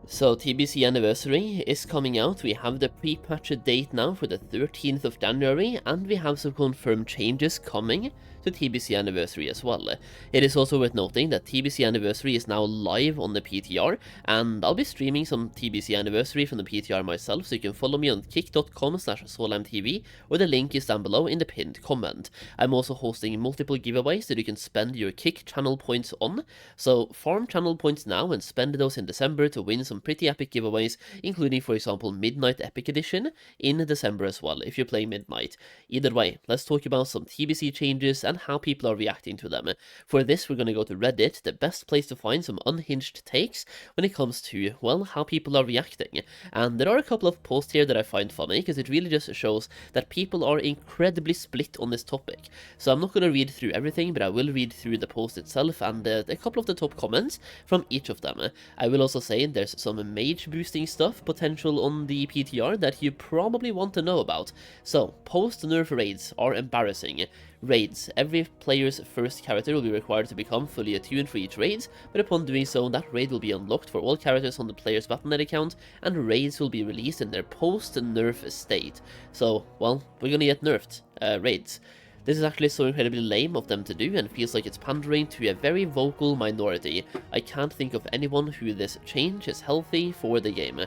So TBC Anniversary is coming out. We have the pre-patch date now for the 13th of January, and we have some confirmed changes coming to TBC Anniversary as well. It is also worth noting that TBC Anniversary is now live on the PTR, and I'll be streaming some TBC Anniversary from the PTR myself, so you can follow me on kick.com/SolheimTV, or the link is down below in the pinned comment. I'm also hosting multiple giveaways that you can spend your Kick channel points on, so farm channel points now and spend those in December to win some pretty epic giveaways, including, for example, Midnight Epic Edition in December as well, if you're playing Midnight. Either way, let's talk about some TBC changes and how people are reacting to them. For this, we're going to go to Reddit, the best place to find some unhinged takes when it comes to, well, how people are reacting. And there are a couple of posts here that I find funny, because it really just shows that people are incredibly split on this topic. So I'm not going to read through everything, but I will read through the post itself and a couple of the top comments from each of them. I will also say there's some mage boosting stuff potential on the PTR that you probably want to know about. So, post-nerf raids are embarrassing. Raids. Every player's first character will be required to become fully attuned for each raid, but upon doing so, that raid will be unlocked for all characters on the player's Battle.net account, and raids will be released in their post-nerf state. So, well, we're gonna get nerfed raids. This is actually so incredibly lame of them to do, and feels like it's pandering to a very vocal minority. I can't think of anyone who this change is healthy for the game.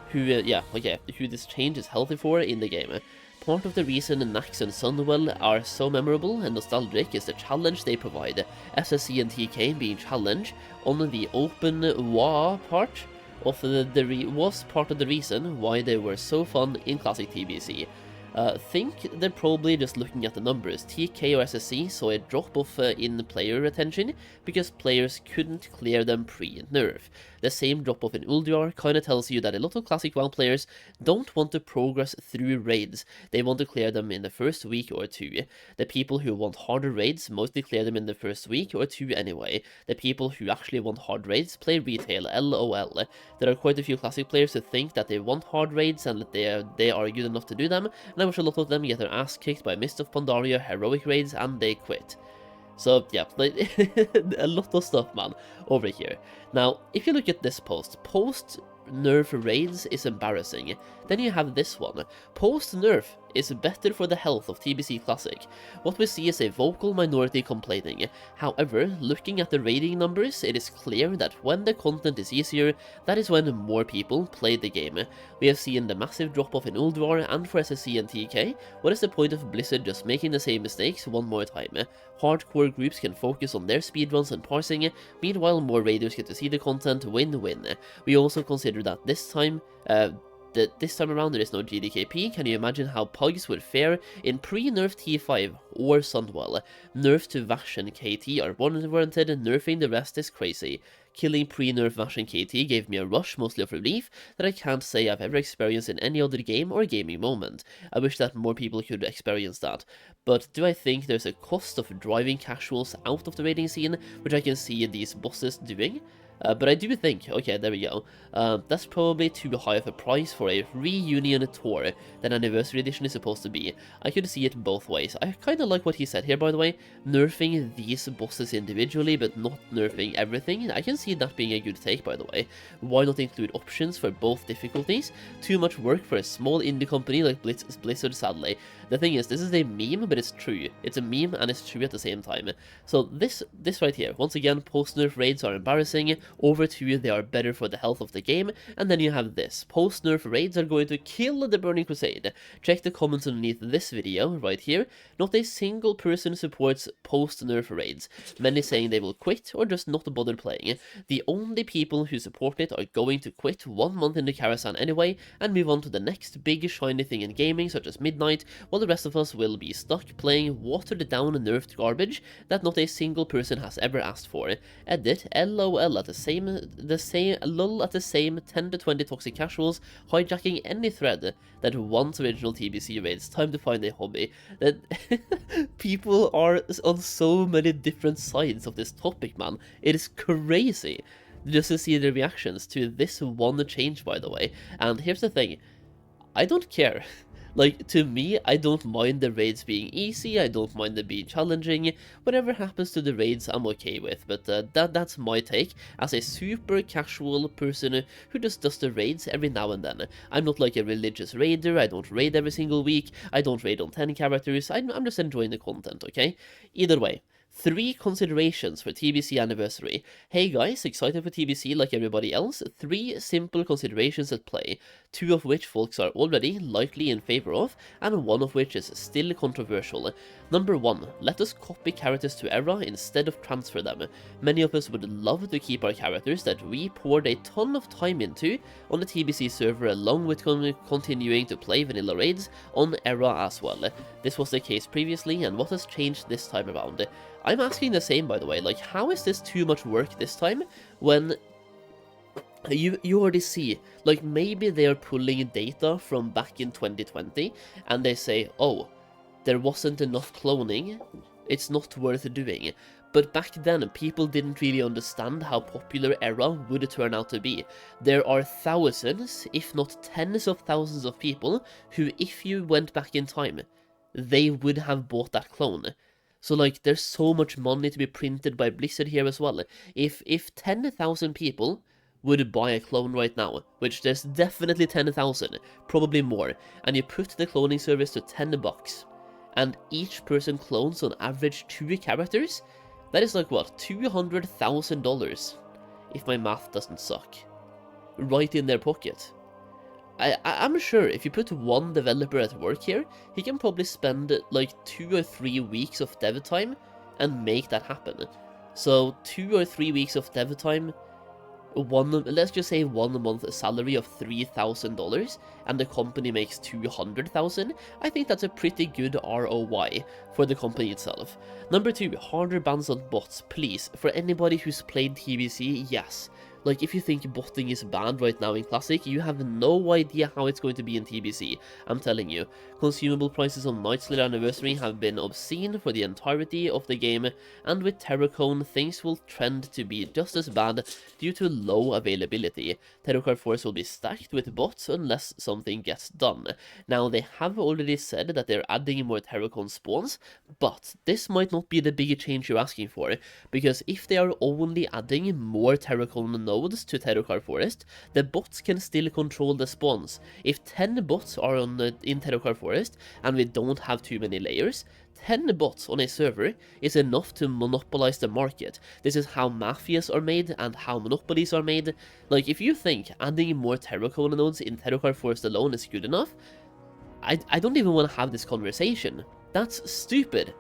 Who this change is healthy for in the game. Part of the reason Nax and Sunwell are so memorable and nostalgic is the challenge they provide, SSC and TK being challenged on the open WA part of was part of the reason why they were so fun in classic TBC. Think they're probably just looking at the numbers. TK or SSC saw a drop-off in player retention because players couldn't clear them pre-nerf. The same drop-off in Ulduar kinda tells you that a lot of classic WoW players don't want to progress through raids, they want to clear them in the first week or two. The people who want harder raids mostly clear them in the first week or two anyway. The people who actually want hard raids play retail, LOL. There are quite a few classic players who think that they want hard raids and that they are good enough to do them, and I wish a lot of them get their ass kicked by Mist of Pandaria heroic raids and they quit. So yeah, like, a lot of stuff, man, over here. Now, if you look at this post-nerf raids is embarrassing. Then you have this one. Post-nerf is better for the health of TBC Classic. What we see is a vocal minority complaining. However, looking at the rating numbers, it is clear that when the content is easier, that is when more people play the game. We have seen the massive drop-off in Ulduar and for SSC and TK. What is the point of Blizzard just making the same mistakes one more time? Hardcore groups can focus on their speedruns and parsing, meanwhile more raiders get to see the content. Win-win. We also consider that this time around there is no GDKP. Can you imagine how Pugs would fare in pre-nerf T5 or Sunwell? Nerfs to Vash and KT are warranted, nerfing the rest is crazy. Killing pre-nerf Vash and KT gave me a rush, mostly of relief, that I can't say I've ever experienced in any other game or gaming moment. I wish that more people could experience that. But do I think there's a cost of driving casuals out of the raiding scene, which I can see these bosses doing? But I do think, okay, there we go, that's probably too high of a price for a reunion tour that Anniversary Edition is supposed to be. I could see it both ways. I kinda like what he said here, by the way, nerfing these bosses individually, but not nerfing everything. I can see that being a good take, by the way. Why not include options for both difficulties? Too much work for a small indie company like Blizzard, sadly. The thing is, this is a meme, but it's true. It's a meme and it's true at the same time. So this right here, once again, post-nerf raids are embarrassing. Over 2, they are better for the health of the game, and then you have this. Post-nerf raids are going to kill the Burning Crusade. Check the comments underneath this video, right here. Not a single person supports post-nerf raids. Many saying they will quit or just not bother playing. The only people who support it are going to quit 1 month in the Karazhan anyway, and move on to the next big shiny thing in gaming, such as Midnight, while the rest of us will be stuck playing watered-down nerfed garbage that not a single person has ever asked for. Edit, LOL at the same 10 to 20 toxic casuals hijacking any thread that wants original TBC raids. Time to find a hobby. That people are on so many different sides of this topic, man. It is crazy just to see the reactions to this one change, by the way. And here's the thing, I don't care. Like, to me, I don't mind the raids being easy, I don't mind them being challenging, whatever happens to the raids I'm okay with, but that's my take as a super casual person who just does the raids every now and then. I'm not like a religious raider, I don't raid every single week, I don't raid on 10 characters, I'm just enjoying the content, okay? Either way. 3 considerations for TBC Anniversary. Hey guys, excited for TBC like everybody else? 3 simple considerations at play, 2 of which folks are already likely in favor of, and 1 of which is still controversial. Number 1, let us copy characters to Era instead of transfer them. Many of us would love to keep our characters that we poured a ton of time into on the TBC server along with continuing to play vanilla raids on Era as well. This was the case previously, and what has changed this time around? I'm asking the same, by the way, like, how is this too much work this time, when you already see, like, maybe they are pulling data from back in 2020, and they say, oh, there wasn't enough cloning, it's not worth doing. But back then, people didn't really understand how popular Era would turn out to be. There are thousands, if not tens of thousands of people, who, if you went back in time, they would have bought that clone. So, like, there's so much money to be printed by Blizzard here as well. If 10,000 people would buy a clone right now, which there's definitely 10,000, probably more, and you put the cloning service to $10, and each person clones on average 2 characters, that is like, what, $200,000, if my math doesn't suck, right in their pocket. I'm sure if you put 1 developer at work here, he can probably spend like 2 or 3 weeks of dev time and make that happen. So 2 or 3 weeks of dev time, let's just say 1 month salary of $3,000, and the company makes $200,000, I think that's a pretty good ROI for the company itself. Number 2, harder bans on bots, please. For anybody who's played TBC, yes. Like, if you think botting is banned right now in Classic, you have no idea how it's going to be in TBC, I'm telling you. Consumable prices on Nightslayer Anniversary have been obscene for the entirety of the game, and with Terracone, things will trend to be just as bad due to low availability. Terracard Force will be stacked with bots unless something gets done. Now, they have already said that they're adding more Terracone spawns, but this might not be the big change you're asking for, because if they are only adding more Terracone nodes to Terracard Forest, the bots can still control the spawns. If 10 bots are in Terracard Forest, and we don't have too many layers, 10 bots on a server is enough to monopolize the market. This is how mafias are made and how monopolies are made. Like, if you think adding more Terracone nodes in Terracard Forest alone is good enough, I don't even want to have this conversation. That's stupid.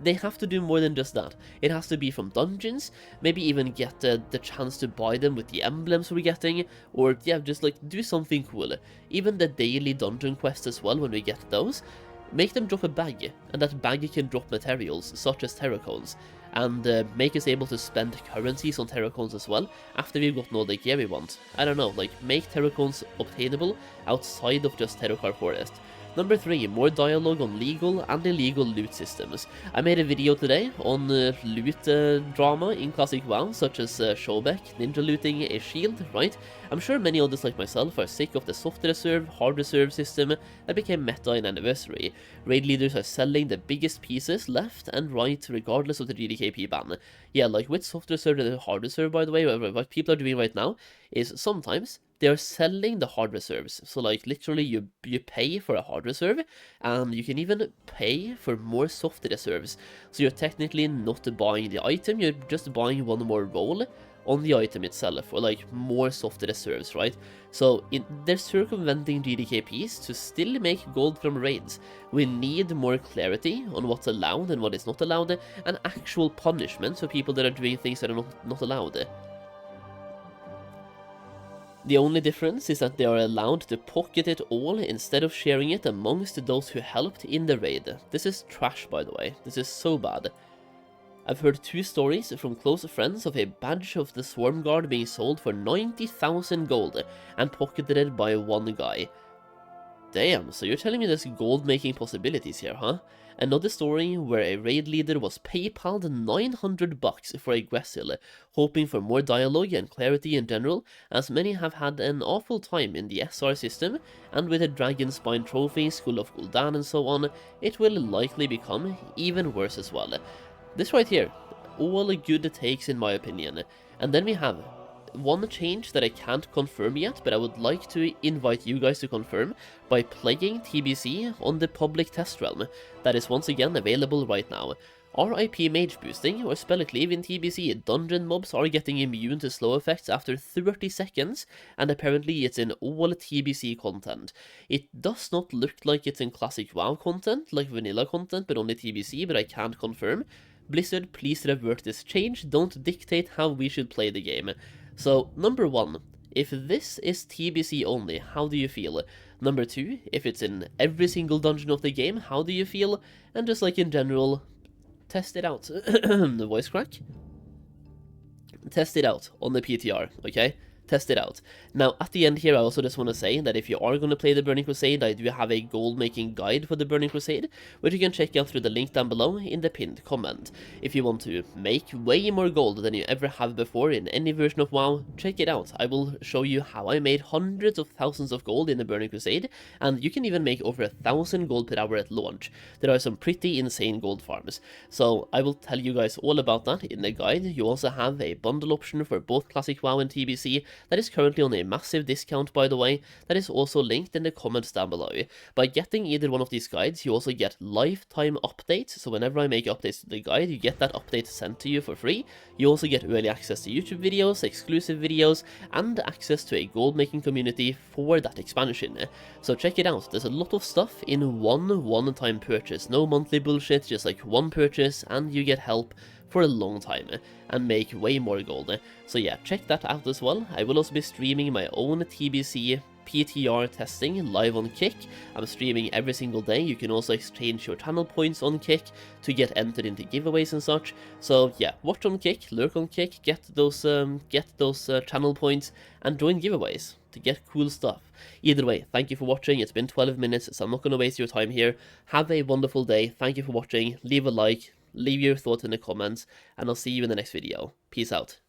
They have to do more than just that. It has to be from dungeons, maybe even get the chance to buy them with the emblems we're getting, or yeah, just like do something cool. Even the daily dungeon quests as well, when we get those, make them drop a bag, and that bag can drop materials such as Terracones, and make us able to spend currencies on Terracones as well after we've gotten all the gear we want. I don't know, like, make Terracones obtainable outside of just Terracard Forest. Number 3, more dialogue on legal and illegal loot systems. I made a video today on loot drama in Classic WoW, such as Showback, ninja looting, a shield, right? I'm sure many others like myself are sick of the soft reserve, hard reserve system that became meta in Anniversary. Raid leaders are selling the biggest pieces left and right regardless of the GDKP ban. Yeah, like with soft reserve and hard reserve, by the way, what people are doing right now is sometimes they are selling the hard reserves. So like literally you pay for a hard reserve, and you can even pay for more soft reserves. So you're technically not buying the item, you're just buying one more roll on the item itself, or like more soft reserves, right? So they're circumventing GDKPs to still make gold from raids. We need more clarity on what's allowed and what is not allowed, and actual punishments for people that are doing things that are not allowed. The only difference is that they are allowed to pocket it all instead of sharing it amongst those who helped in the raid. This is trash, by the way. This is so bad. I've heard 2 stories from close friends of a badge of the Swarm Guard being sold for 90,000 gold and pocketed by one guy. Damn, so you're telling me there's gold making possibilities here, huh? Another story where a raid leader was PayPal'd 900 bucks for a Gressil, hoping for more dialogue and clarity in general, as many have had an awful time in the SR system, and with a Dragon Spine trophy, School of Gul'dan and so on, it will likely become even worse as well. This right here, all good takes in my opinion. And then we have one change that I can't confirm yet, but I would like to invite you guys to confirm by playing TBC on the public test realm that is once again available right now. RIP mage boosting or spell cleave in TBC, dungeon mobs are getting immune to slow effects after 30 seconds, and apparently it's in all TBC content. It does not look like it's in classic WoW content, like vanilla content, but only TBC, but I can't confirm. Blizzard, please revert this change, don't dictate how we should play the game. So, number 1, if this is TBC only, how do you feel? Number 2, if it's in every single dungeon of the game, how do you feel? And just like in general, test it out. The voice crack? Test it out on the PTR, okay? Test it out. Now, at the end here, I also just want to say that if you are going to play the Burning Crusade, I do have a gold making guide for the Burning Crusade, which you can check out through the link down below in the pinned comment. If you want to make way more gold than you ever have before in any version of WoW, check it out. I will show you how I made hundreds of thousands of gold in the Burning Crusade, and you can even make over 1,000 gold per hour at launch. There are some pretty insane gold farms. So I will tell you guys all about that in the guide. You also have a bundle option for both Classic WoW and TBC, that is currently on a massive discount, by the way, that is also linked in the comments down below. By getting either one of these guides, you also get lifetime updates, so whenever I make updates to the guide, you get that update sent to you for free. You also get early access to YouTube videos, exclusive videos, and access to a gold making community for that expansion. So check it out, there's a lot of stuff in one-time purchase, no monthly bullshit, just like one purchase, and you get help for a long time and make way more gold. So yeah, check that out as well. I will also be streaming my own TBC PTR testing live on Kick. I'm streaming every single day. You can also exchange your channel points on Kick to get entered into giveaways and such. So yeah, watch on Kick, lurk on Kick, get those channel points and join giveaways to get cool stuff. Either way, thank you for watching. It's been 12 minutes, so I'm not going to waste your time here. Have a wonderful day. Thank you for watching. Leave a like, leave your thoughts in the comments, and I'll see you in the next video. Peace out.